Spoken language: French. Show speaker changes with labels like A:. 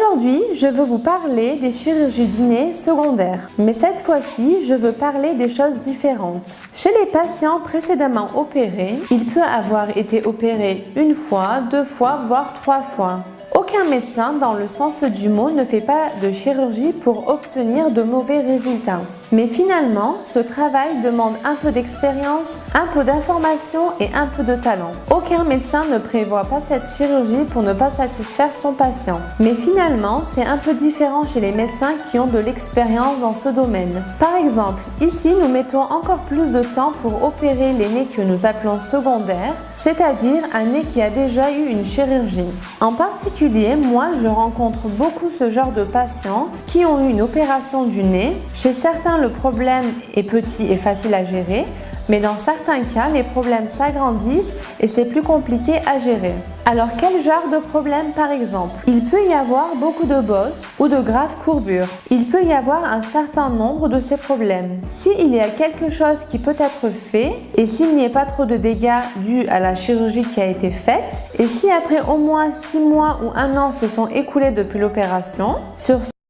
A: Aujourd'hui, je veux vous parler des chirurgies du nez secondaires, mais cette fois-ci, je veux parler des choses différentes. Chez les patients précédemment opérés, il peut avoir été opéré une fois, 2 fois, voire 3 fois. Aucun médecin, dans le sens du mot, ne fait pas de chirurgie pour obtenir de mauvais résultats. Mais finalement, ce travail demande un peu d'expérience, un peu d'information et un peu de talent. Aucun médecin ne prévoit pas cette chirurgie pour ne pas satisfaire son patient. Mais finalement, c'est un peu différent chez les médecins qui ont de l'expérience dans ce domaine. Par exemple, ici, nous mettons encore plus de temps pour opérer les nez que nous appelons secondaires, c'est-à-dire un nez qui a déjà eu une chirurgie. En particulier, moi, je rencontre beaucoup ce genre de patients qui ont eu une opération du nez. Chez certains, le problème est petit et facile à gérer, mais dans certains cas, les problèmes s'agrandissent et c'est plus compliqué à gérer. Alors, quel genre de problème par exemple? Il peut y avoir beaucoup de bosses ou de graves courbures. Il peut y avoir un certain nombre de ces problèmes. S'il y a quelque chose qui peut être fait et s'il n'y a pas trop de dégâts dus à la chirurgie qui a été faite, et si après au moins 6 mois ou 1 an se sont écoulés depuis l'opération, sur